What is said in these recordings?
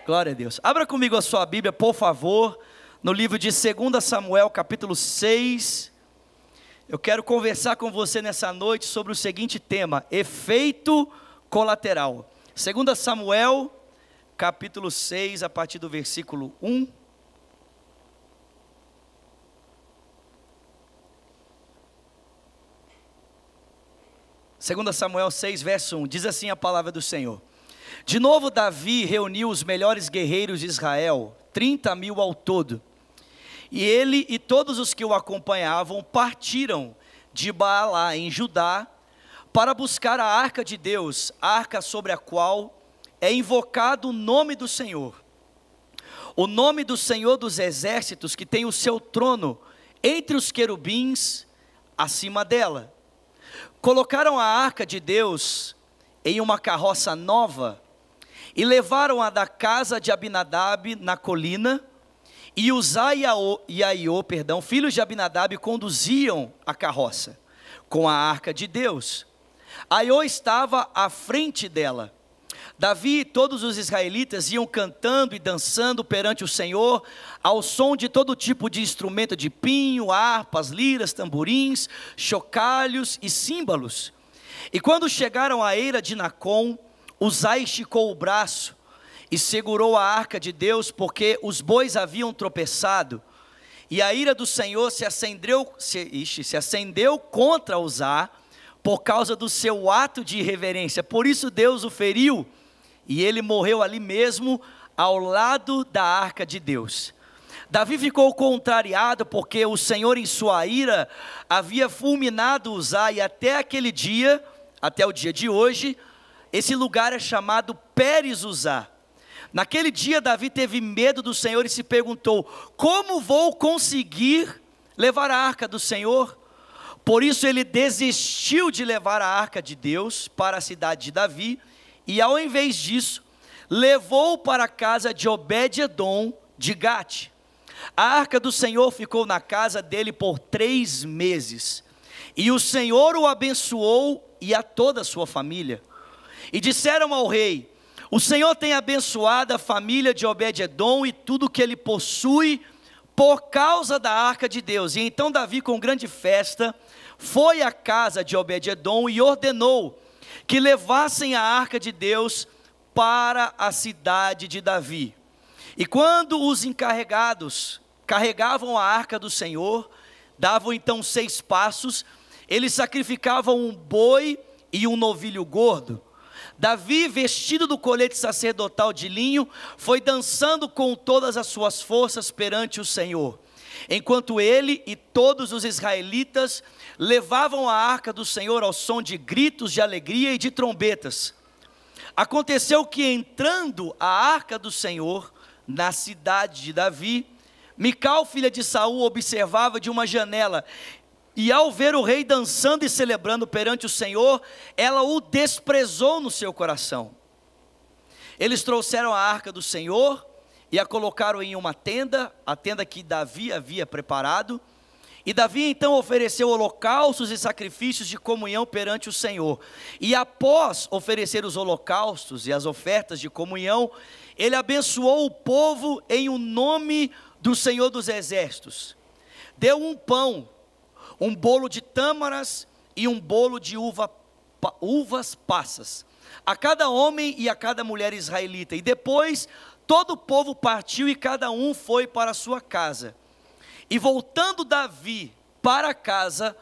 Glória a Deus. Abra comigo a sua Bíblia, por favor, no livro de 2 Samuel, capítulo 6. Eu quero conversar com você nessa noite sobre o seguinte tema: efeito colateral. 2 Samuel, capítulo 6, a partir do versículo 1. Segunda Samuel 6, verso 1, diz assim a palavra do Senhor: De novo Davi reuniu os melhores guerreiros de Israel, 30.000 ao todo, e ele e todos os que o acompanhavam partiram de Baalá em Judá, para buscar a arca de Deus, a arca sobre a qual é invocado o nome do Senhor, o nome do Senhor dos exércitos, que tem o seu trono entre os querubins acima dela. Colocaram a arca de Deus em uma carroça nova e levaram-a da casa de Abinadab na colina, e Uzá e Aiô, filhos de Abinadab, conduziam a carroça com a arca de Deus. Aiô estava à frente dela. Davi e todos os israelitas iam cantando e dançando perante o Senhor, ao som de todo tipo de instrumento de pinho, harpas, liras, tamborins, chocalhos e símbolos. E quando chegaram à eira de Nacon, Uzá esticou o braço e segurou a arca de Deus, porque os bois haviam tropeçado, e a ira do Senhor se acendeu contra Uzá, por causa do seu ato de irreverência. Por isso Deus o feriu, e ele morreu ali mesmo, ao lado da arca de Deus. Davi ficou contrariado, porque o Senhor em sua ira havia fulminado Uzá, e até aquele dia, até o dia de hoje, esse lugar é chamado Pérez Uzá. Naquele dia Davi teve medo do Senhor e se perguntou: como vou conseguir levar a arca do Senhor? Por isso ele desistiu de levar a arca de Deus para a cidade de Davi, e ao invés disso, levou para a casa de Obed-edom de Gate. A arca do Senhor ficou na casa dele por 3 meses, e o Senhor o abençoou e a toda a sua família. E disseram ao rei: o Senhor tem abençoado a família de Obed-edom e tudo que ele possui, por causa da arca de Deus. E então Davi, com grande festa, foi à casa de Obed-edom e ordenou que levassem a arca de Deus para a cidade de Davi. E quando os encarregados carregavam a arca do Senhor, davam então 6 passos, eles sacrificavam um boi e um novilho gordo. Davi, vestido do colete sacerdotal de linho, foi dançando com todas as suas forças perante o Senhor, enquanto ele e todos os israelitas levavam a arca do Senhor ao som de gritos de alegria e de trombetas. Aconteceu que, entrando a arca do Senhor na cidade de Davi, Mical, filha de Saul, observava de uma janela, e ao ver o rei dançando e celebrando perante o Senhor, ela o desprezou no seu coração. Eles trouxeram a arca do Senhor e a colocaram em uma tenda, a tenda que Davi havia preparado. E Davi então ofereceu holocaustos e sacrifícios de comunhão perante o Senhor. E após oferecer os holocaustos e as ofertas de comunhão, ele abençoou o povo em o nome do Senhor dos exércitos. Deu um pão, um bolo de tâmaras e um bolo de uvas passas a cada homem e a cada mulher israelita. E depois todo o povo partiu e cada um foi para a sua casa. E voltando Davi para casa,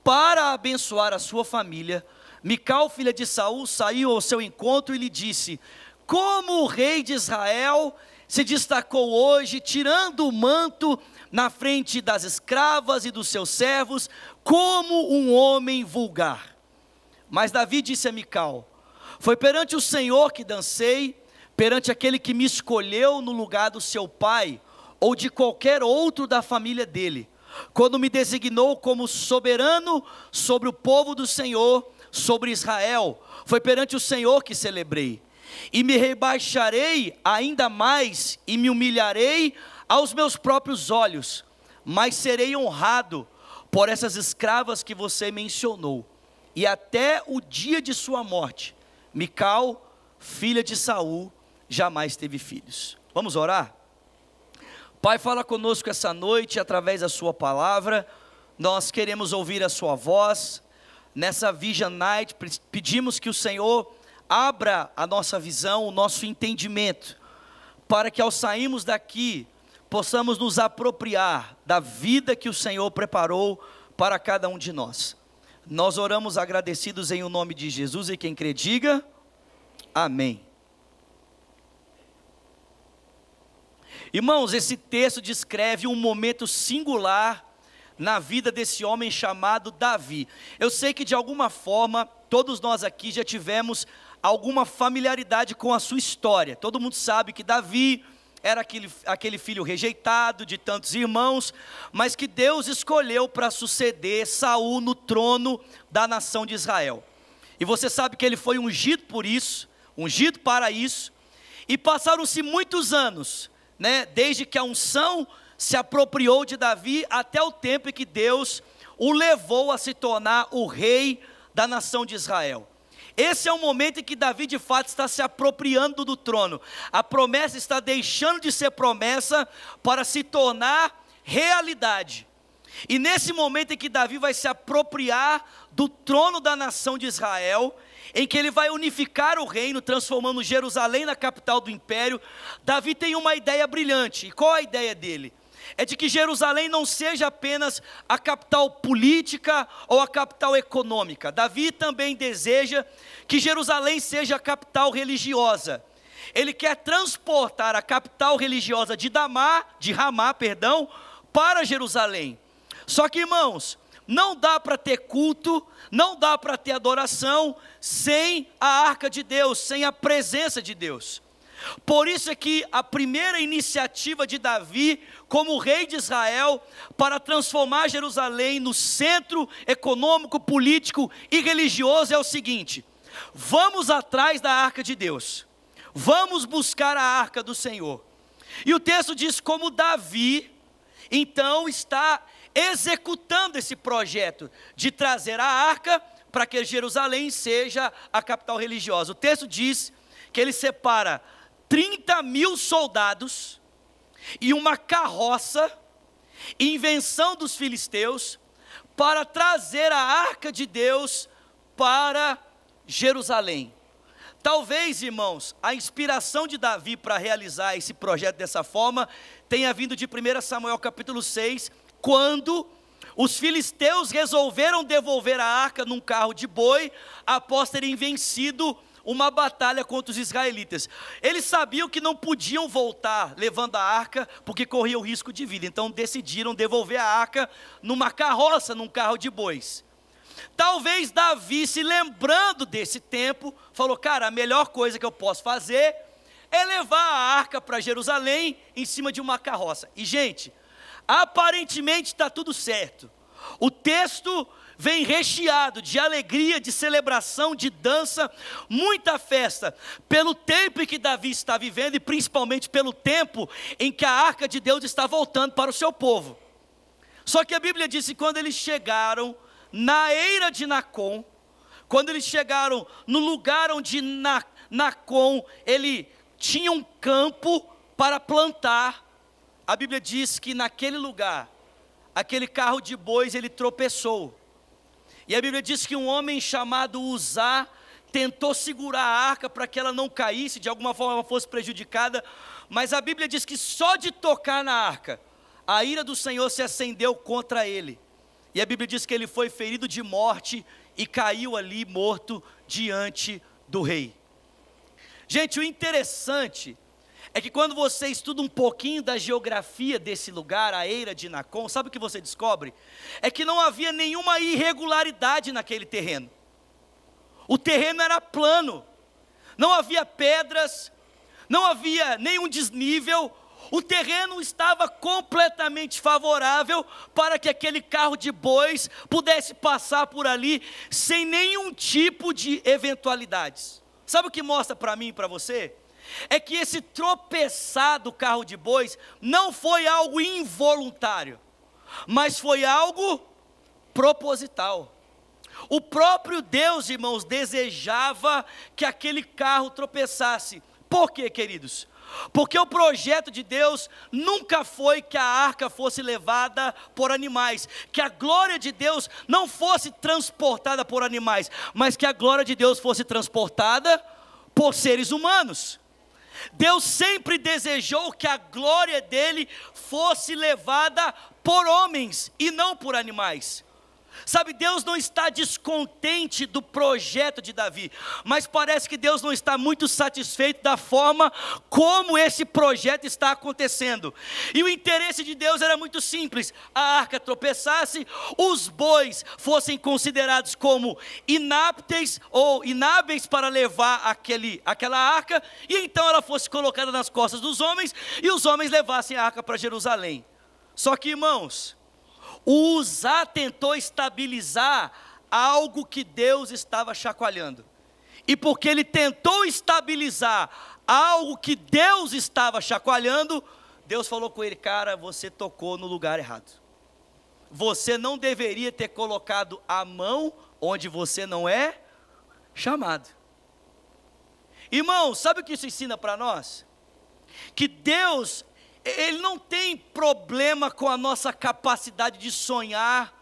para abençoar a sua família, Mical, filha de Saul, saiu ao seu encontro e lhe disse: como o rei de Israel se destacou hoje, tirando o manto na frente das escravas e dos seus servos, como um homem vulgar. Mas Davi disse a Mical: foi perante o Senhor que dancei, perante aquele que me escolheu no lugar do seu pai, ou de qualquer outro da família dele, quando me designou como soberano sobre o povo do Senhor, sobre Israel. Foi perante o Senhor que celebrei, e me rebaixarei ainda mais, e me humilharei aos meus próprios olhos, mas serei honrado por essas escravas que você mencionou, e até o dia de sua morte, Mical, filha de Saul, jamais teve filhos. Vamos orar? Pai, fala conosco essa noite através da sua palavra. Nós queremos ouvir a sua voz. Nessa Vision Night, pedimos que o Senhor abra a nossa visão, o nosso entendimento, para que ao sairmos daqui, possamos nos apropriar da vida que o Senhor preparou para cada um de nós. Nós oramos agradecidos em o nome de Jesus, e quem crê diga, amém. Irmãos, esse texto descreve um momento singular na vida desse homem chamado Davi. Eu sei que de alguma forma, todos nós aqui já tivemos alguma familiaridade com a sua história. Todo mundo sabe que Davi era aquele filho rejeitado de tantos irmãos, mas que Deus escolheu para suceder Saul no trono da nação de Israel. E você sabe que ele foi ungido por isso, ungido para isso, e passaram-se muitos anos, desde que a unção se apropriou de Davi até o tempo em que Deus o levou a se tornar o rei da nação de Israel. Esse é o momento em que Davi de fato está se apropriando do trono. A promessa está deixando de ser promessa para se tornar realidade. E nesse momento em que Davi vai se apropriar do trono da nação de Israel, em que ele vai unificar o reino, transformando Jerusalém na capital do império, Davi tem uma ideia brilhante. E qual a ideia dele? É de que Jerusalém não seja apenas a capital política ou a capital econômica. Davi também deseja que Jerusalém seja a capital religiosa. Ele quer transportar a capital religiosa de Ramá, para Jerusalém. Só que, irmãos, não dá para ter culto, não dá para ter adoração sem a arca de Deus, sem a presença de Deus. Por isso é que a primeira iniciativa de Davi, como rei de Israel, para transformar Jerusalém no centro econômico, político e religioso é o seguinte: vamos atrás da arca de Deus, vamos buscar a arca do Senhor. E o texto diz como Davi, então, está executando esse projeto de trazer a arca para que Jerusalém seja a capital religiosa. O texto diz que ele separa 30.000 soldados e uma carroça, invenção dos filisteus, para trazer a arca de Deus para Jerusalém. Talvez, irmãos, a inspiração de Davi para realizar esse projeto dessa forma tenha vindo de 1 Samuel capítulo 6, quando os filisteus resolveram devolver a arca num carro de boi, após terem vencido uma batalha contra os israelitas. Eles sabiam que não podiam voltar levando a arca, porque corriam risco de vida, então decidiram devolver a arca numa carroça, num carro de bois. Talvez Davi, se lembrando desse tempo, falou: cara, a melhor coisa que eu posso fazer é levar a arca para Jerusalém em cima de uma carroça. E gente, aparentemente está tudo certo. O texto vem recheado de alegria, de celebração, de dança, muita festa, pelo tempo em que Davi está vivendo e principalmente pelo tempo em que a arca de Deus está voltando para o seu povo. Só que a Bíblia diz que quando eles chegaram na eira de Nacon, quando eles chegaram no lugar onde Nacon, ele tinha um campo para plantar, a Bíblia diz que naquele lugar, aquele carro de bois, ele tropeçou. E a Bíblia diz que um homem chamado Uzá tentou segurar a arca para que ela não caísse, de alguma forma ela fosse prejudicada, mas a Bíblia diz que só de tocar na arca, a ira do Senhor se acendeu contra ele. E a Bíblia diz que ele foi ferido de morte e caiu ali morto diante do rei. Gente, o interessante é que quando você estuda um pouquinho da geografia desse lugar, a eira de Nacon, sabe o que você descobre? É que não havia nenhuma irregularidade naquele terreno. O terreno era plano, não havia pedras, não havia nenhum desnível. O terreno estava completamente favorável para que aquele carro de bois pudesse passar por ali sem nenhum tipo de eventualidades. Sabe o que mostra para mim e para você? É que esse tropeçar do carro de bois não foi algo involuntário, mas foi algo proposital. O próprio Deus, irmãos, desejava que aquele carro tropeçasse Por quê, queridos? Porque o projeto de Deus nunca foi que a arca fosse levada por animais, que a glória de Deus não fosse transportada por animais, mas que a glória de Deus fosse transportada por seres humanos. Deus sempre desejou que a glória dele fosse levada por homens e não por animais. Sabe, Deus não está descontente do projeto de Davi, mas parece que Deus não está muito satisfeito da forma como esse projeto está acontecendo. E o interesse de Deus era muito simples: a arca tropeçasse, os bois fossem considerados como inaptes ou inábeis para levar aquela arca, e então ela fosse colocada nas costas dos homens, e os homens levassem a arca para Jerusalém. Só que, irmãos, Uzá tentou estabilizar algo que Deus estava chacoalhando. E porque ele tentou estabilizar algo que Deus estava chacoalhando, Deus falou com ele: cara, você tocou no lugar errado. Você não deveria ter colocado a mão onde você não é chamado. Irmão, sabe o que isso ensina para nós? Que Deus, Ele não tem problema com a nossa capacidade de sonhar,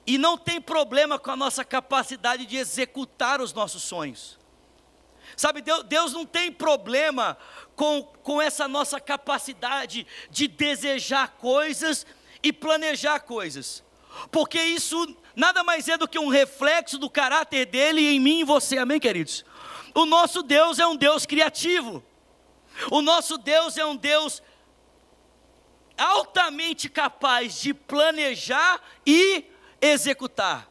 e não tem problema com a nossa capacidade de executar os nossos sonhos. Sabe, Deus não tem problema com essa nossa capacidade de desejar coisas e planejar coisas, porque isso nada mais é do que um reflexo do caráter dele em mim e você, amém, queridos? O nosso Deus é um Deus criativo, o nosso Deus é um Deus altamente capaz de planejar e executar.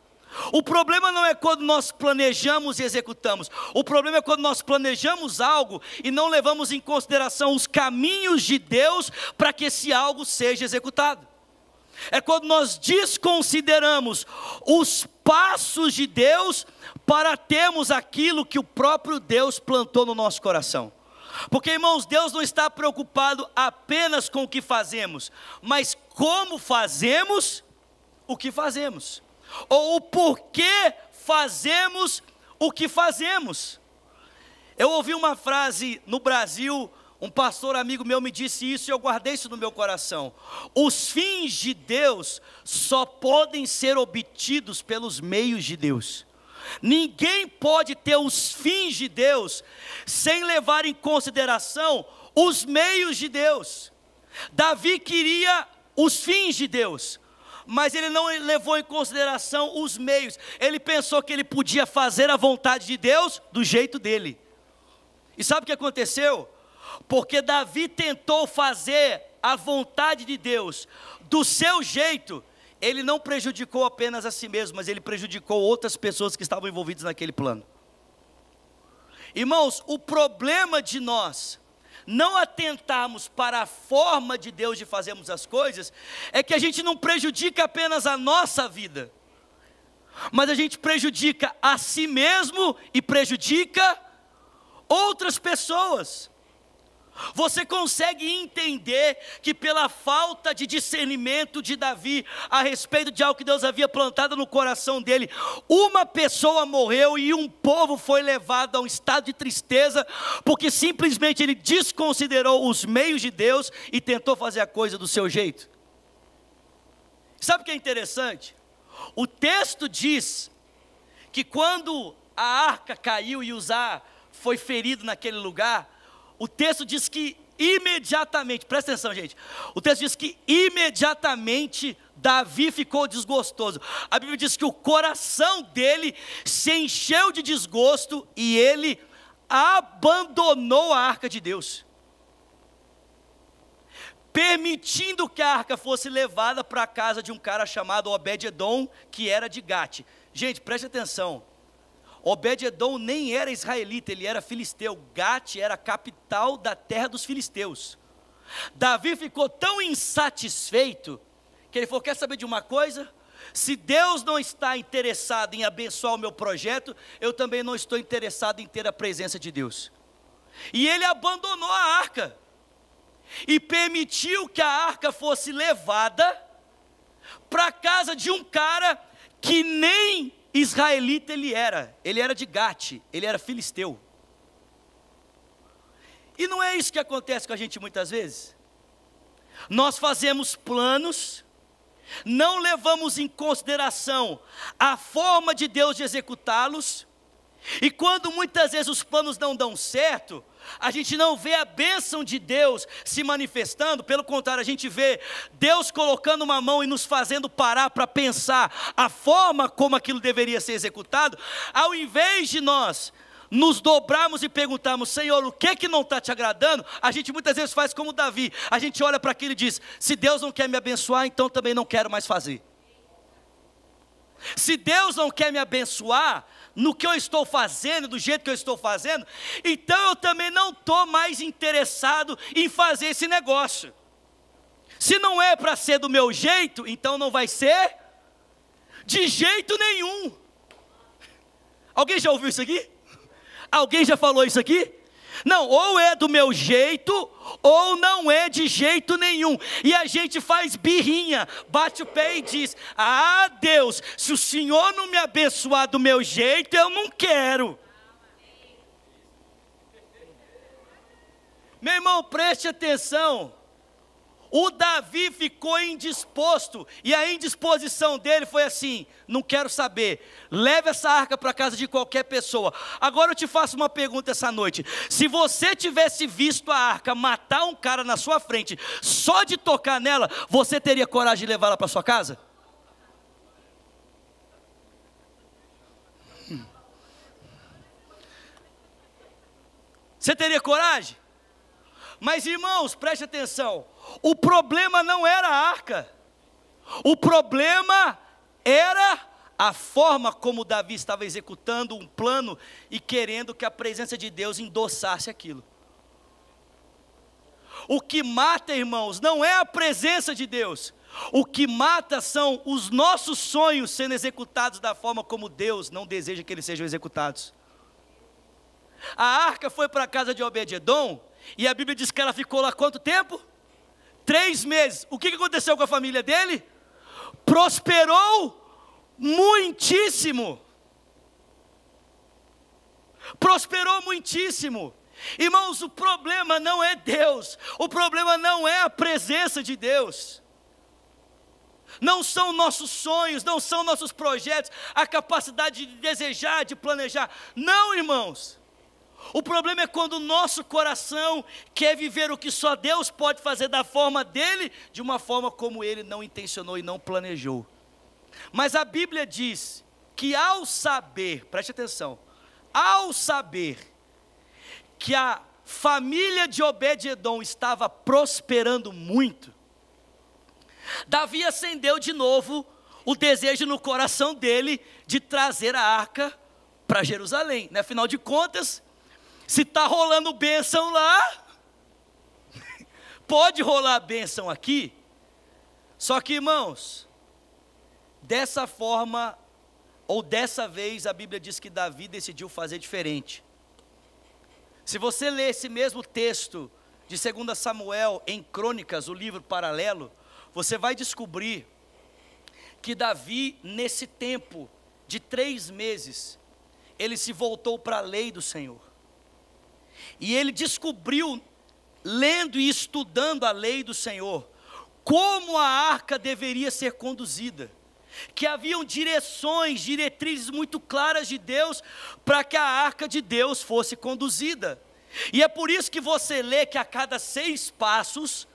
O problema não é quando nós planejamos e executamos, o problema é quando nós planejamos algo e não levamos em consideração os caminhos de Deus para que esse algo seja executado. É quando nós desconsideramos os passos de Deus para termos aquilo que o próprio Deus plantou no nosso coração. Porque, irmãos, Deus não está preocupado apenas com o que fazemos, mas como fazemos o que fazemos, ou o porquê fazemos o que fazemos. Eu ouvi uma frase no Brasil, um pastor amigo meu me disse isso e eu guardei isso no meu coração: os fins de Deus só podem ser obtidos pelos meios de Deus. Ninguém pode ter os fins de Deus sem levar em consideração os meios de Deus. Davi queria os fins de Deus, mas ele não levou em consideração os meios. Ele pensou que ele podia fazer a vontade de Deus do jeito dele. E sabe o que aconteceu? Porque Davi tentou fazer a vontade de Deus do seu jeito, ele não prejudicou apenas a si mesmo, mas ele prejudicou outras pessoas que estavam envolvidas naquele plano. Irmãos, o problema de nós não atentarmos para a forma de Deus de fazermos as coisas, é que a gente não prejudica apenas a nossa vida, mas a gente prejudica a si mesmo e prejudica outras pessoas. Você consegue entender que pela falta de discernimento de Davi a respeito de algo que Deus havia plantado no coração dele, uma pessoa morreu e um povo foi levado a um estado de tristeza, porque simplesmente ele desconsiderou os meios de Deus e tentou fazer a coisa do seu jeito? Sabe o que é interessante? O texto diz que quando a arca caiu e Uzá foi ferido naquele lugar, o texto diz que imediatamente, presta atenção, gente, o texto diz que imediatamente Davi ficou desgostoso. A Bíblia diz que o coração dele se encheu de desgosto e ele abandonou a arca de Deus, permitindo que a arca fosse levada para a casa de um cara chamado Obed-edom, que era de Gate. Gente, preste atenção, Obed-edom nem era israelita, ele era filisteu. Gate era a capital da terra dos filisteus. Davi ficou tão insatisfeito que ele falou: quer saber de uma coisa? Se Deus não está interessado em abençoar o meu projeto, eu também não estou interessado em ter a presença de Deus. E ele abandonou a arca e permitiu que a arca fosse levada para a casa de um cara que nem israelita ele era de Gate, ele era filisteu. E não é isso que acontece com a gente muitas vezes? Nós fazemos planos, não levamos em consideração a forma de Deus de executá-los, e quando muitas vezes os planos não dão certo, a gente não vê a bênção de Deus se manifestando, pelo contrário, a gente vê Deus colocando uma mão e nos fazendo parar para pensar a forma como aquilo deveria ser executado, ao invés de nós nos dobrarmos e perguntarmos: Senhor, o que que não está te agradando? A gente muitas vezes faz como Davi, a gente olha para aquilo e diz: se Deus não quer me abençoar, então também não quero mais fazer. Se Deus não quer me abençoar no que eu estou fazendo, do jeito que eu estou fazendo, então eu também não estou mais interessado em fazer esse negócio. Se não é para ser do meu jeito, então não vai ser de jeito nenhum. Alguém já ouviu isso aqui? Alguém já falou isso aqui? Não, ou é do meu jeito, ou não é de jeito nenhum. E a gente faz birrinha, bate o pé e diz: ah, Deus, se o Senhor não me abençoar do meu jeito, eu não quero. Meu irmão, preste atenção. O Davi ficou indisposto, e a indisposição dele foi assim: não quero saber, leve essa arca para casa de qualquer pessoa. Agora eu te faço uma pergunta essa noite: se você tivesse visto a arca matar um cara na sua frente, só de tocar nela, você teria coragem de levá-la para sua casa? Você teria coragem? Mas irmãos, preste atenção, o problema não era a arca, o problema era a forma como Davi estava executando um plano e querendo que a presença de Deus endossasse aquilo. O que mata, irmãos, não é a presença de Deus, o que mata são os nossos sonhos sendo executados da forma como Deus não deseja que eles sejam executados. A arca foi para a casa de Obed-edom, e a Bíblia diz que ela ficou lá quanto tempo? 3 meses. O que aconteceu com a família dele? Prosperou muitíssimo. Prosperou muitíssimo. Irmãos, o problema não é Deus, o problema não é a presença de Deus, não são nossos sonhos, não são nossos projetos, a capacidade de desejar, de planejar. Não, irmãos. O problema é quando o nosso coração quer viver o que só Deus pode fazer da forma dele, de uma forma como ele não intencionou e não planejou. Mas a Bíblia diz que ao saber, preste atenção, ao saber que a família de Obed-edom estava prosperando muito, Davi acendeu de novo o desejo no coração dele de trazer a arca para Jerusalém. Afinal de contas, se está rolando bênção lá, pode rolar bênção aqui. Só que, irmãos, dessa forma, ou dessa vez, a Bíblia diz que Davi decidiu fazer diferente. Se você ler esse mesmo texto de 2 Samuel em Crônicas, o livro paralelo, você vai descobrir que Davi, nesse tempo de 3 meses, ele se voltou para a lei do Senhor. E ele descobriu, lendo e estudando a lei do Senhor, como a arca deveria ser conduzida. Que haviam diretrizes muito claras de Deus para que a arca de Deus fosse conduzida. E é por isso que você lê que a cada 6 passos,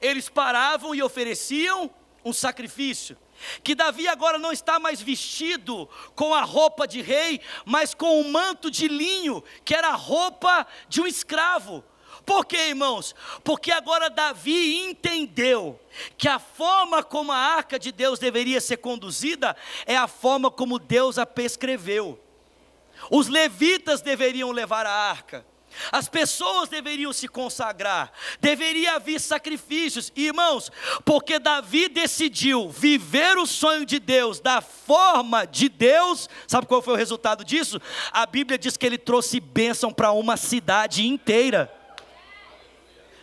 eles paravam e ofereciam um sacrifício. Que Davi agora não está mais vestido com a roupa de rei, mas com o manto de linho, que era a roupa de um escravo. Por quê, irmãos? Porque agora Davi entendeu que a forma como a arca de Deus deveria ser conduzida é a forma como Deus a prescreveu. Os levitas deveriam levar a arca, as pessoas deveriam se consagrar, deveria haver sacrifícios. Irmãos, porque Davi decidiu viver o sonho de Deus da forma de Deus, sabe qual foi o resultado disso? A Bíblia diz que ele trouxe bênção para uma cidade inteira.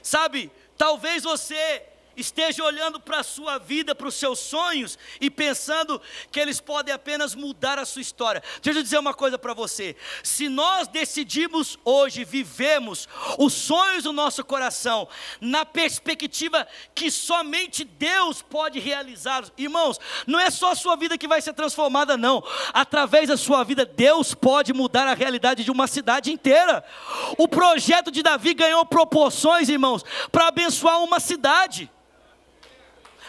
Sabe, talvez você esteja olhando para a sua vida, para os seus sonhos e pensando que eles podem apenas mudar a sua história. Deixa eu dizer uma coisa para você: se nós decidimos hoje vivemos os sonhos do nosso coração na perspectiva que somente Deus pode realizar, irmãos, não é só a sua vida que vai ser transformada não, através da sua vida Deus pode mudar a realidade de uma cidade inteira. O projeto de Davi ganhou proporções, irmãos, para abençoar uma cidade.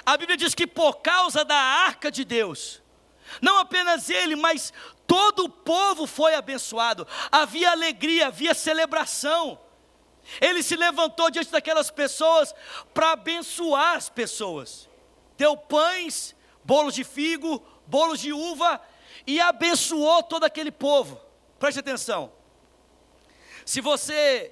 A Bíblia diz que por causa da arca de Deus, não apenas ele, mas todo o povo foi abençoado. Havia alegria, havia celebração. Ele se levantou diante daquelas pessoas para abençoar as pessoas. Deu pães, bolos de figo, bolos de uva e abençoou todo aquele povo. Preste atenção. Se você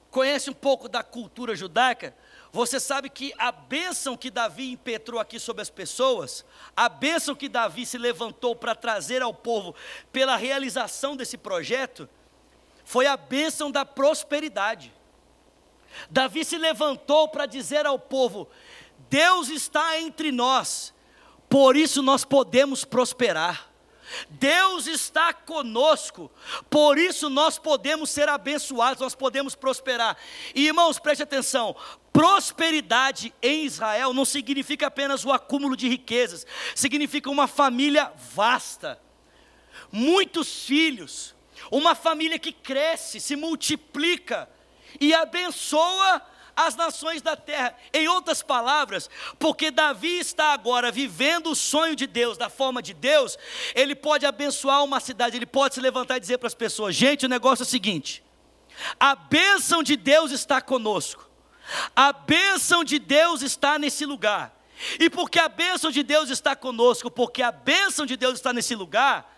conhece um pouco da cultura judaica, você sabe que a bênção que Davi impetrou aqui sobre as pessoas, a bênção que Davi se levantou para trazer ao povo pela realização desse projeto, foi a bênção da prosperidade. Davi se levantou para dizer ao povo: Deus está entre nós, por isso nós podemos prosperar. Deus está conosco, por isso nós podemos ser abençoados, nós podemos prosperar. E irmãos, preste atenção, prosperidade em Israel não significa apenas o acúmulo de riquezas, significa uma família vasta, muitos filhos, uma família que cresce, se multiplica e abençoa as nações da terra. Em outras palavras, porque Davi está agora vivendo o sonho de Deus, da forma de Deus, ele pode abençoar uma cidade, ele pode se levantar e dizer para as pessoas: gente, o negócio é o seguinte, a bênção de Deus está conosco, a bênção de Deus está nesse lugar, e porque a bênção de Deus está conosco, porque a bênção de Deus está nesse lugar,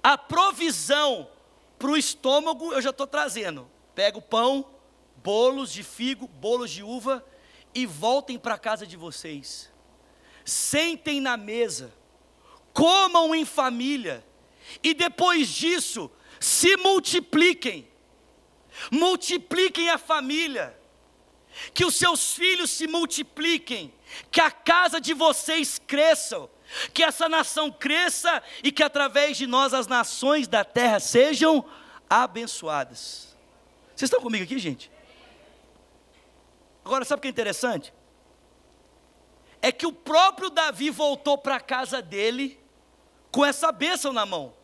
a provisão para o estômago eu já estou trazendo. Pega o pão, bolos de figo, bolos de uva, e voltem para a casa de vocês, sentem na mesa, comam em família, e depois disso, se multipliquem, multipliquem a família, que os seus filhos se multipliquem, que a casa de vocês cresçam, que essa nação cresça, e que através de nós as nações da terra sejam abençoadas. Vocês estão comigo aqui, gente? Agora, sabe o que é interessante? É que o próprio Davi voltou para a casa dele com essa bênção na mão.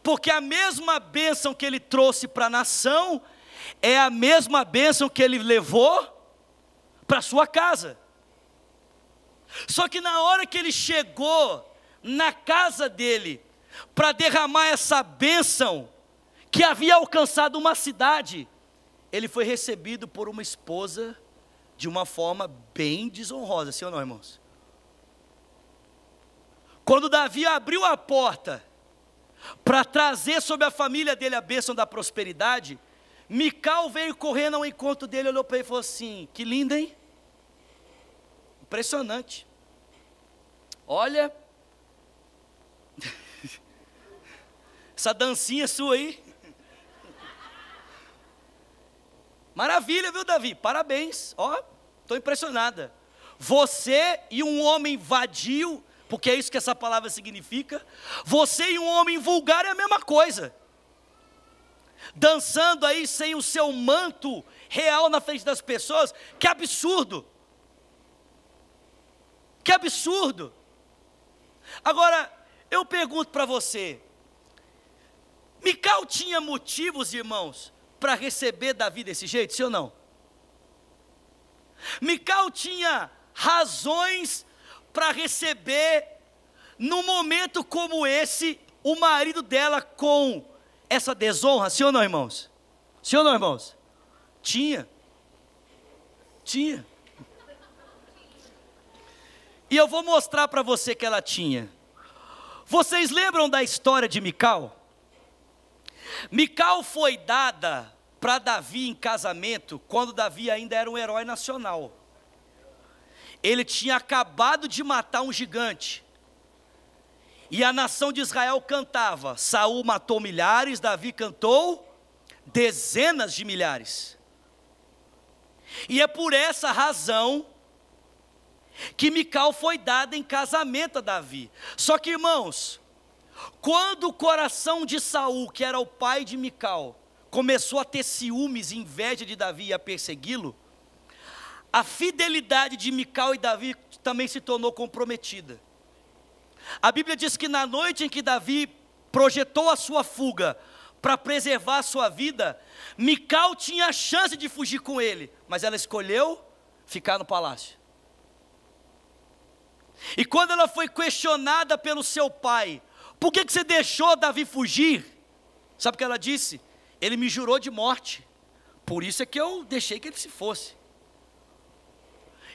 Porque a mesma bênção que ele trouxe para a nação é a mesma bênção que ele levou para a sua casa. Só que na hora que ele chegou na casa dele para derramar essa bênção que havia alcançado uma cidade, ele foi recebido por uma esposa de uma forma bem desonrosa, sim ou não, irmãos? Quando Davi abriu a porta para trazer sobre a família dele a bênção da prosperidade, Mical veio correndo ao encontro dele, olhou para ele e falou assim: que lindo, hein? Impressionante. Olha, essa dancinha sua aí, maravilha, viu, Davi? Parabéns, ó, estou impressionada. Você e um homem vadio, porque é isso que essa palavra significa, você e um homem vulgar é a mesma coisa, dançando aí sem o seu manto real na frente das pessoas. Que absurdo, que absurdo. Agora, eu pergunto para você, Mical tinha motivos, irmãos, para receber Davi desse jeito, sim ou não? Mical tinha razões para receber, num momento como esse, o marido dela com essa desonra, sim ou não, irmãos? Sim ou não, irmãos? Tinha. E eu vou mostrar para você que ela tinha. Vocês lembram da história de Mical? Mical foi dada para Davi em casamento quando Davi ainda era um herói nacional. Ele tinha acabado de matar um gigante, e a nação de Israel cantava: Saul matou milhares, Davi cantou dezenas de milhares. E é por essa razão que Mical foi dada em casamento a Davi. Só que, irmãos, quando o coração de Saul, que era o pai de Mical, começou a ter ciúmes e inveja de Davi e a persegui-lo, a fidelidade de Mical e Davi também se tornou comprometida. A Bíblia diz que na noite em que Davi projetou a sua fuga para preservar a sua vida, Mical tinha a chance de fugir com ele, mas ela escolheu ficar no palácio. E quando ela foi questionada pelo seu pai, por que você deixou Davi fugir? Sabe o que ela disse? Ele me jurou de morte, por isso é que eu deixei que ele se fosse.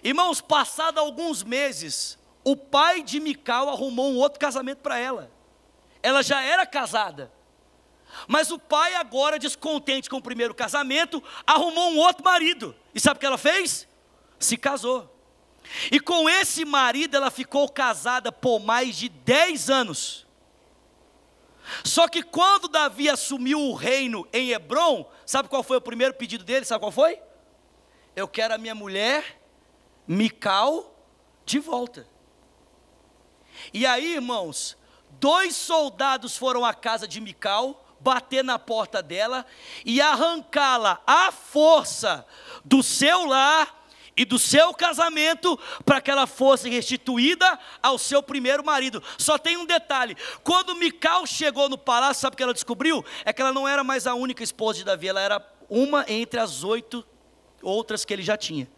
Irmãos, passado alguns meses, o pai de Mical arrumou um outro casamento para ela. Ela já era casada, mas o pai agora, descontente com o primeiro casamento, arrumou um outro marido. E sabe o que ela fez? Se casou. E com esse marido ela ficou casada por mais de 10 anos. Só que quando Davi assumiu o reino em Hebrom, sabe qual foi o primeiro pedido dele? Sabe qual foi? Eu quero a minha mulher Mical de volta. E aí, irmãos, 2 soldados foram à casa de Mical, bater na porta dela e arrancá-la à força do seu lar e do seu casamento, para que ela fosse restituída ao seu primeiro marido. Só tem um detalhe: quando Mical chegou no palácio, sabe o que ela descobriu? É que ela não era mais a única esposa de Davi, ela era uma entre as 8 outras que ele já tinha.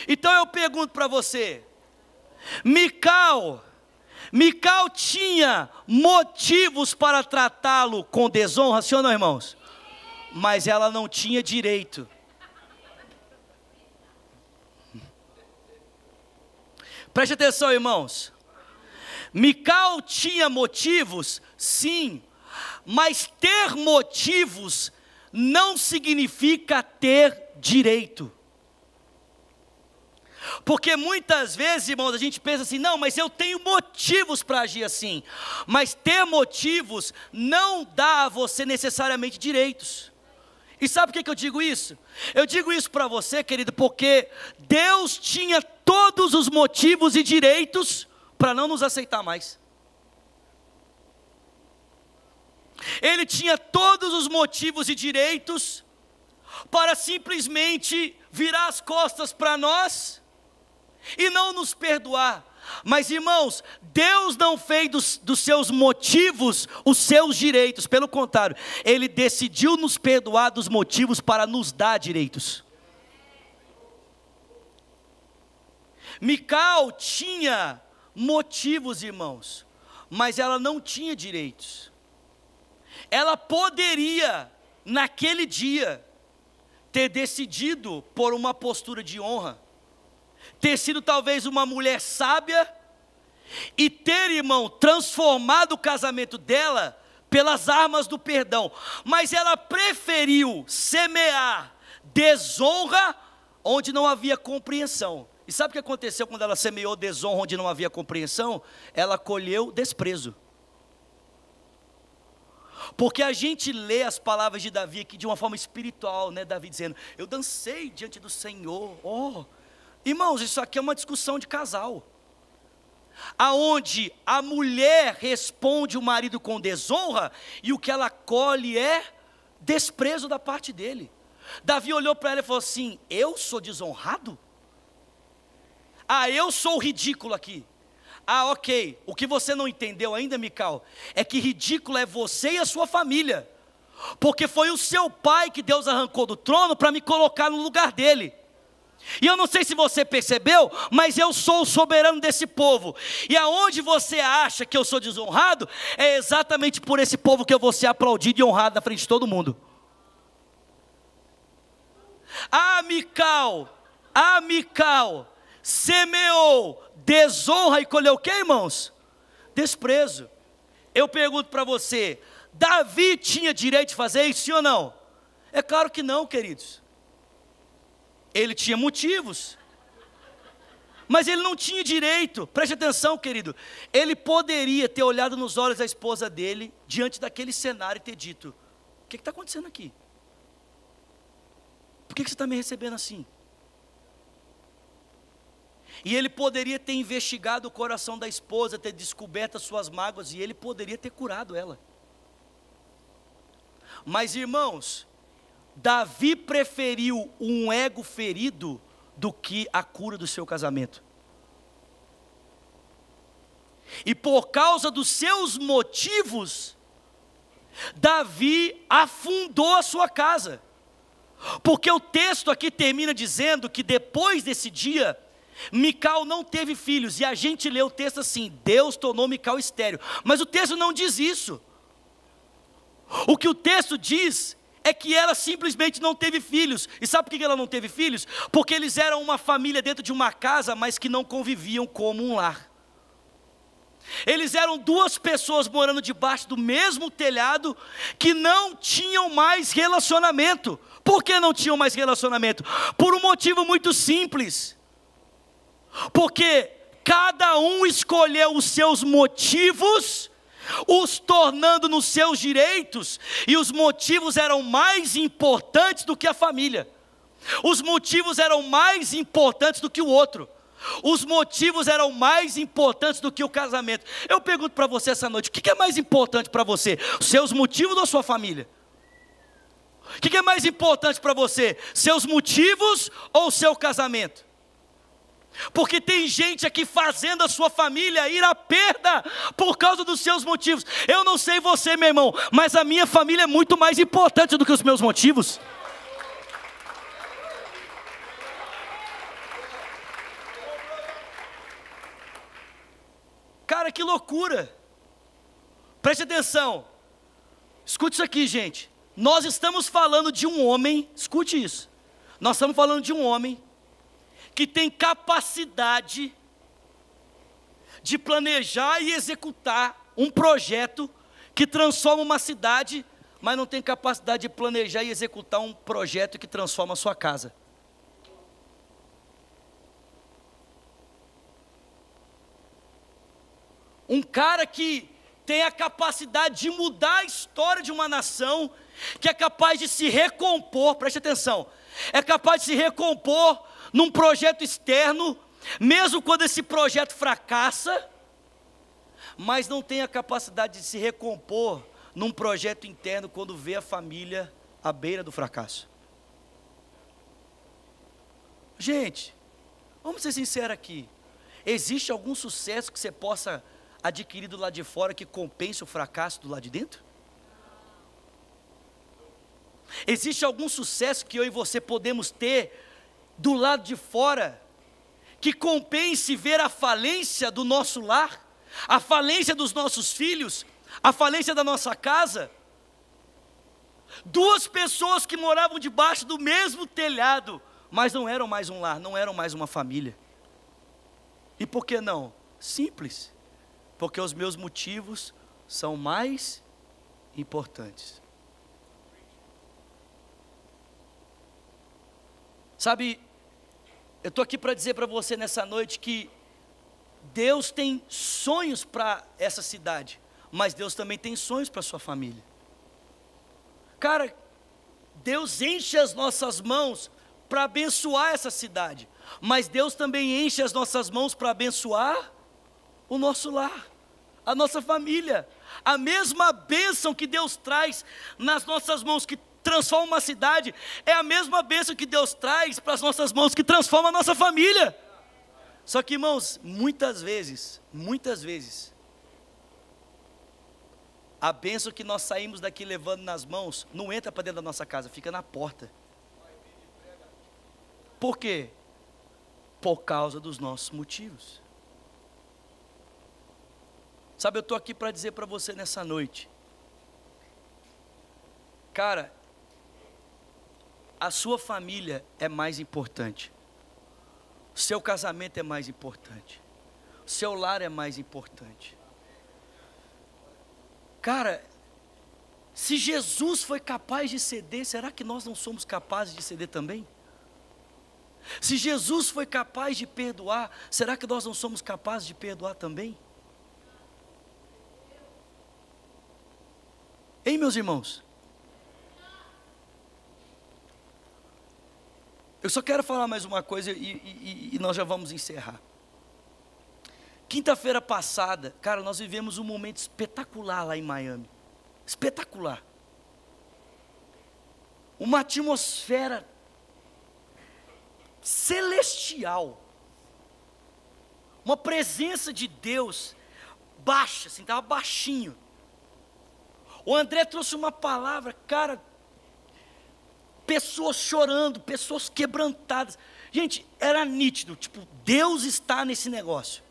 Então eu pergunto para você, Mical tinha motivos para tratá-lo com desonra, sim ou não, irmãos? Mas ela não tinha direito. Preste atenção, irmãos. Mical tinha motivos, sim, mas ter motivos não significa ter direito. Porque muitas vezes, irmãos, a gente pensa assim, não, mas eu tenho motivos para agir assim. Mas ter motivos não dá a você necessariamente direitos. E sabe por que eu digo isso? Eu digo isso para você, querido, porque Deus tinha todos os motivos e direitos para não nos aceitar mais. Ele tinha todos os motivos e direitos para simplesmente virar as costas para nós e não nos perdoar. Mas, irmãos, Deus não fez dos seus motivos os seus direitos. Pelo contrário, Ele decidiu nos perdoar dos motivos para nos dar direitos. Mical tinha motivos, irmãos, mas ela não tinha direitos. Ela poderia, naquele dia, ter decidido por uma postura de honra, ter sido talvez uma mulher sábia e ter, irmão, transformado o casamento dela pelas armas do perdão. Mas ela preferiu semear desonra onde não havia compreensão. E sabe o que aconteceu quando ela semeou desonra onde não havia compreensão? Ela colheu desprezo. Porque a gente lê as palavras de Davi aqui de uma forma espiritual, né? Davi dizendo, eu dancei diante do Senhor. Oh, irmãos, isso aqui é uma discussão de casal, aonde a mulher responde o marido com desonra, e o que ela colhe é desprezo da parte dele. Davi olhou para ela e falou assim, eu sou desonrado? Ah, eu sou o ridículo aqui. Ah, ok, o que você não entendeu ainda, Mical, é que ridículo é você e a sua família, porque foi o seu pai que Deus arrancou do trono para me colocar no lugar dele. E eu não sei se você percebeu, mas eu sou o soberano desse povo. E aonde você acha que eu sou desonrado, é exatamente por esse povo que eu vou ser aplaudido e honrado na frente de todo mundo. A Mical semeou desonra e colheu o que, irmãos? Desprezo. Eu pergunto para você, Davi tinha direito de fazer isso, sim ou não? É claro que não, queridos. Ele tinha motivos, mas ele não tinha direito. Preste atenção, querido. Ele poderia ter olhado nos olhos da esposa dele, diante daquele cenário, e ter dito, o que está acontecendo aqui? Por que você está me recebendo assim? E ele poderia ter investigado o coração da esposa, ter descoberto as suas mágoas, e ele poderia ter curado ela. Mas irmãos, Davi preferiu um ego ferido do que a cura do seu casamento. E por causa dos seus motivos, Davi afundou a sua casa. Porque o texto aqui termina dizendo que depois desse dia, Mical não teve filhos. E a gente lê o texto assim: Deus tornou Mical estéril. Mas o texto não diz isso. O que o texto diz é que ela simplesmente não teve filhos. E sabe por que ela não teve filhos? Porque eles eram uma família dentro de uma casa, mas que não conviviam como um lar. Eles eram duas pessoas morando debaixo do mesmo telhado, que não tinham mais relacionamento. Por que não tinham mais relacionamento? Por um motivo muito simples. Porque cada um escolheu os seus motivos, os tornando nos seus direitos, e os motivos eram mais importantes do que a família. Os motivos eram mais importantes do que o outro. Os motivos eram mais importantes do que o casamento. Eu pergunto para você essa noite: o que é mais importante para você? Os seus motivos ou a sua família? O que é mais importante para você? Seus motivos ou o seu casamento? Porque tem gente aqui fazendo a sua família ir à perda por causa dos seus motivos. Eu não sei você, meu irmão, mas a minha família é muito mais importante do que os meus motivos. Cara, que loucura. Preste atenção. Escute isso aqui, gente. Nós estamos falando de um homem, escute isso. Nós estamos falando de um homem que tem capacidade de planejar e executar um projeto que transforma uma cidade, mas não tem capacidade de planejar e executar um projeto que transforma a sua casa. Um cara que tem a capacidade de mudar a história de uma nação, que é capaz de se recompor, preste atenção, é capaz de se recompor num projeto externo, mesmo quando esse projeto fracassa, mas não tem a capacidade de se recompor num projeto interno quando vê a família à beira do fracasso. Gente, vamos ser sinceros aqui, existe algum sucesso que você possa adquirir do lado de fora que compense o fracasso do lado de dentro? Existe algum sucesso que eu e você podemos ter do lado de fora que compense ver a falência do nosso lar, a falência dos nossos filhos, a falência da nossa casa? Duas pessoas que moravam debaixo do mesmo telhado, mas não eram mais um lar, não eram mais uma família. E por que não? Simples. Porque os meus motivos são mais importantes. Sabe, eu estou aqui para dizer para você nessa noite que Deus tem sonhos para essa cidade, mas Deus também tem sonhos para a sua família. Cara, Deus enche as nossas mãos para abençoar essa cidade, mas Deus também enche as nossas mãos para abençoar o nosso lar, a nossa família. A mesma bênção que Deus traz nas nossas mãos, que transforma uma cidade, é a mesma bênção que Deus traz para as nossas mãos, que transforma a nossa família. Só que, irmãos, muitas vezes, a bênção que nós saímos daqui levando nas mãos, não entra para dentro da nossa casa, fica na porta. Por quê? Por causa dos nossos motivos. Sabe, eu estou aqui para dizer para você nessa noite, cara, a sua família é mais importante, seu casamento é mais importante, seu lar é mais importante. Cara, se Jesus foi capaz de ceder, será que nós não somos capazes de ceder também? Se Jesus foi capaz de perdoar, será que nós não somos capazes de perdoar também? Hein, meus irmãos? Eu só quero falar mais uma coisa e nós já vamos encerrar. Quinta-feira passada, cara, nós vivemos um momento espetacular lá em Miami. Espetacular. Uma atmosfera celestial. Uma presença de Deus baixa, assim, estava baixinho. O André trouxe uma palavra, cara, pessoas chorando, pessoas quebrantadas. Gente, era nítido, tipo, Deus está nesse negócio.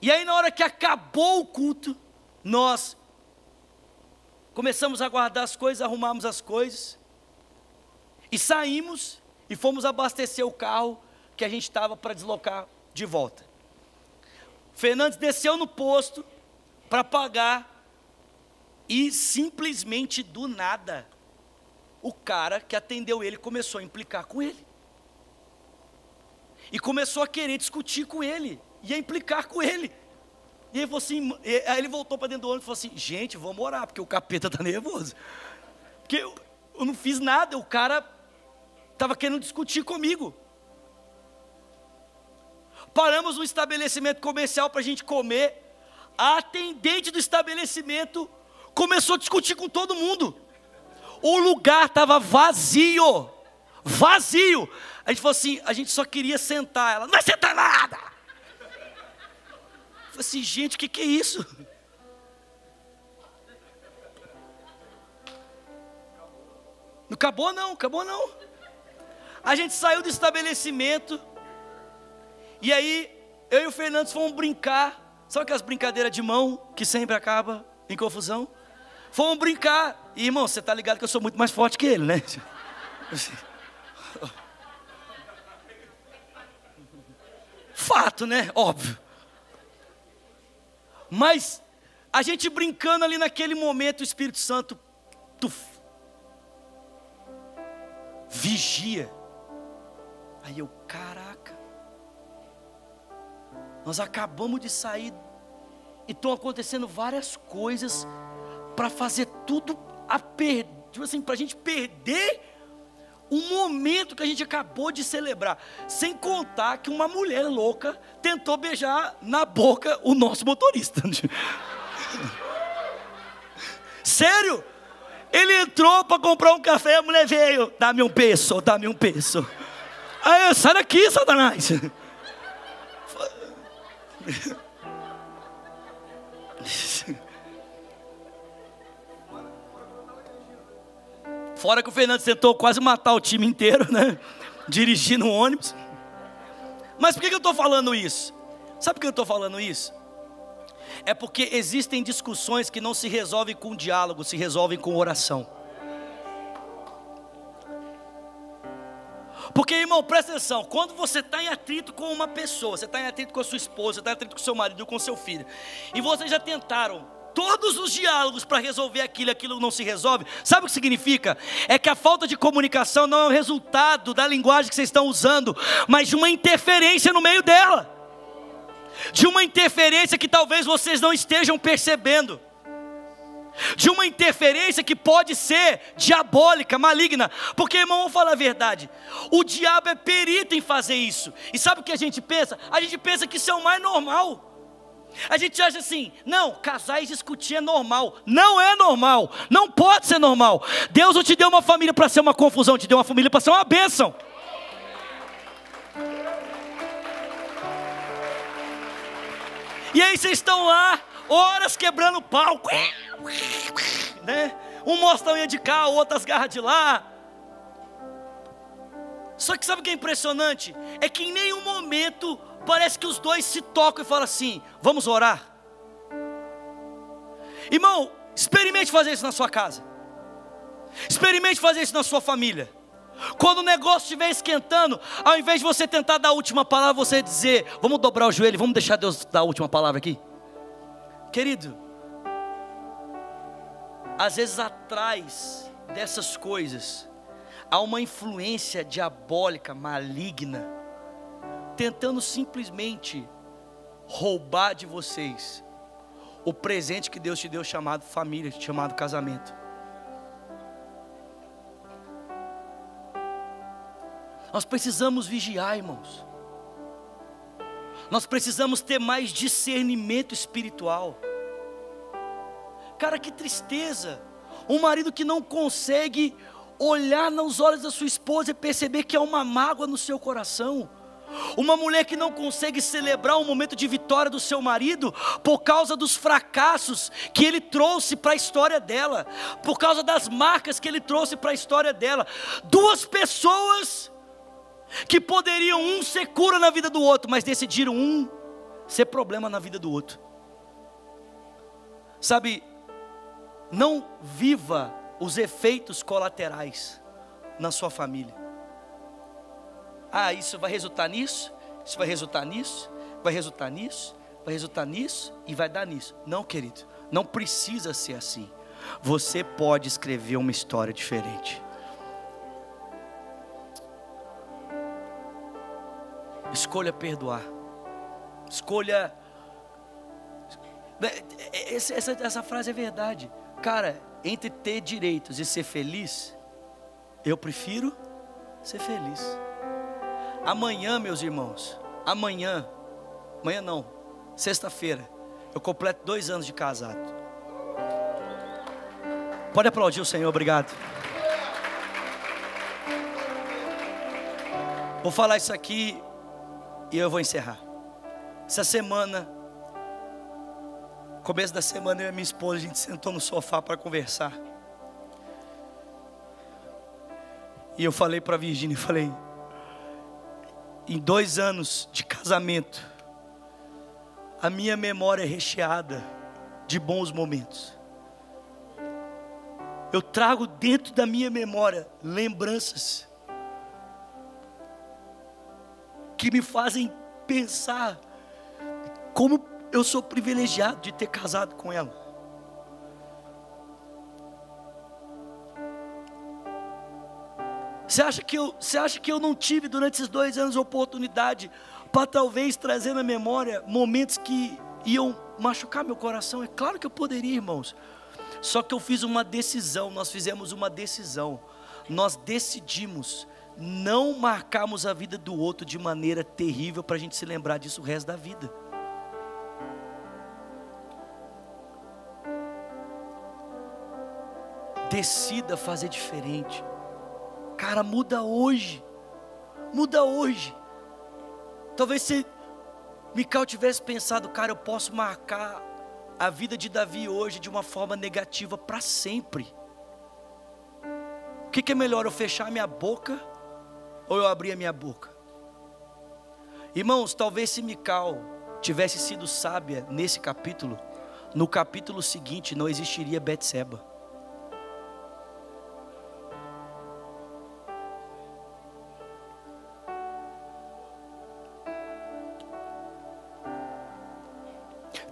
E aí na hora que acabou o culto, nós começamos a guardar as coisas, arrumamos as coisas, e saímos, e fomos abastecer o carro, que a gente estava para deslocar de volta. Fernandes desceu no posto, para pagar, e simplesmente do nada, o cara que atendeu ele começou a implicar com ele, e começou a querer discutir com ele, e a implicar com ele. E ele falou assim, aí ele voltou para dentro do ônibus e falou assim: gente, vamos orar, porque o capeta está nervoso, porque eu não fiz nada, o cara estava querendo discutir comigo. Paramos no estabelecimento comercial para a gente comer. A atendente do estabelecimento começou a discutir com todo mundo. O lugar estava vazio. Vazio. A gente falou assim, a gente só queria sentar. Ela, não vai sentar nada. Eu falei assim, gente, o que é isso? Não acabou não, acabou não. A gente saiu do estabelecimento. E aí, eu e o Fernandes fomos brincar. Sabe aquelas brincadeiras de mão que sempre acaba em confusão? Fomos brincar. E irmão, você está ligado que eu sou muito mais forte que ele, né? Fato, né? Óbvio. Mas a gente brincando ali naquele momento, o Espírito Santo vigia. Aí eu, caraca. Nós acabamos de sair e estão acontecendo várias coisas para fazer tudo tipo assim, para a gente perder um momento que a gente acabou de celebrar. Sem contar que uma mulher louca tentou beijar na boca o nosso motorista. Sério? Ele entrou para comprar um café, a mulher veio, dá-me um peso, dá-me um peso. Aí, sai daqui, Satanás. Fora que o Fernandes tentou quase matar o time inteiro, né? Dirigindo um ônibus. Mas por que eu estou falando isso? Sabe por que eu estou falando isso? É porque existem discussões que não se resolvem com diálogo, se resolvem com oração. Porque, irmão, presta atenção, quando você está em atrito com uma pessoa, você está em atrito com a sua esposa, você está em atrito com o seu marido, com o seu filho, e vocês já tentaram todos os diálogos para resolver aquilo não se resolve, sabe o que significa? É que a falta de comunicação não é o resultado da linguagem que vocês estão usando, mas de uma interferência no meio dela, de uma interferência que talvez vocês não estejam percebendo, de uma interferência que pode ser diabólica, maligna, porque, irmão, vamos falar a verdade, o diabo é perito em fazer isso, e sabe o que a gente pensa? A gente pensa que isso é o mais normal, a gente acha assim, não, casais discutir é normal, não é normal, não pode ser normal, Deus não te deu uma família para ser uma confusão, te deu uma família para ser uma bênção. E aí vocês estão lá, horas quebrando pau, né? Um mostra a unha de cá, o outro as garras de lá. Só que sabe o que é impressionante? É que em nenhum momento parece que os dois se tocam e falam assim, vamos orar. Irmão, experimente fazer isso na sua casa, experimente fazer isso na sua família. Quando o negócio estiver esquentando, ao invés de você tentar dar a última palavra, você dizer, vamos dobrar o joelho, vamos deixar Deus dar a última palavra aqui. Querido, às vezes atrás dessas coisas há uma influência diabólica, maligna, tentando simplesmente roubar de vocês o presente que Deus te deu, chamado família, chamado casamento. Nós precisamos vigiar, irmãos. Nós precisamos ter mais discernimento espiritual. Cara, que tristeza. Um marido que não consegue olhar nos olhos da sua esposa e perceber que há uma mágoa no seu coração. Uma mulher que não consegue celebrar um momento de vitória do seu marido por causa dos fracassos que ele trouxe para a história dela, por causa das marcas que ele trouxe para a história dela. Duas pessoas que poderiam um ser cura na vida do outro, mas decidiram um ser problema na vida do outro. Sabe, não viva os efeitos colaterais na sua família. Ah, isso vai resultar nisso, isso vai resultar nisso, vai resultar nisso, vai resultar nisso e vai dar nisso. Não, querido, não precisa ser assim. Você pode escrever uma história diferente. Escolha perdoar. Escolha. Essa frase é verdade. Cara, entre ter direitos e ser feliz, eu prefiro ser feliz. Amanhã, meus irmãos, amanhã não, sexta-feira, eu completo 2 anos de casado. Pode aplaudir o Senhor, obrigado. Vou falar isso aqui e eu vou encerrar. Essa semana, começo da semana, eu e minha esposa, a gente sentou no sofá para conversar. E eu falei para a Virgínia, falei, em 2 anos de casamento, a minha memória é recheada de bons momentos. Eu trago dentro da minha memória lembranças que me fazem pensar como eu sou privilegiado de ter casado com ela. Você acha que eu não tive durante esses 2 anos oportunidade para talvez trazer na memória momentos que iam machucar meu coração? É claro que eu poderia, irmãos. Só que eu fiz uma decisão, nós fizemos uma decisão. Nós decidimos não marcarmos a vida do outro de maneira terrível para a gente se lembrar disso o resto da vida. Decida fazer diferente. Cara, muda hoje. Muda hoje. Talvez se Mical tivesse pensado, cara, eu posso marcar a vida de Davi hoje de uma forma negativa para sempre. O que é melhor, eu fechar minha boca ou eu abrir a minha boca? Irmãos, talvez se Mical tivesse sido sábia nesse capítulo, no capítulo seguinte não existiria Betseba.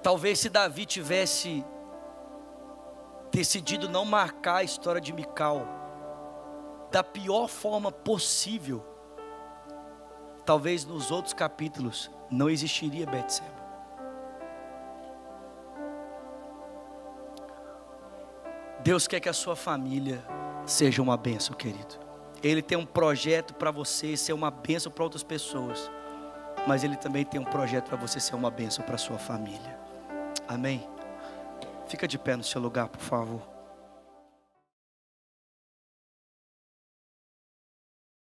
Talvez se Davi tivesse decidido não marcar a história de Mical da pior forma possível, talvez nos outros capítulos não existiria Betseba. Deus quer que a sua família seja uma bênção, querido. Ele tem um projeto para você ser uma bênção para outras pessoas, mas Ele também tem um projeto para você ser uma bênção para a sua família. Amém? Fica de pé no seu lugar, por favor.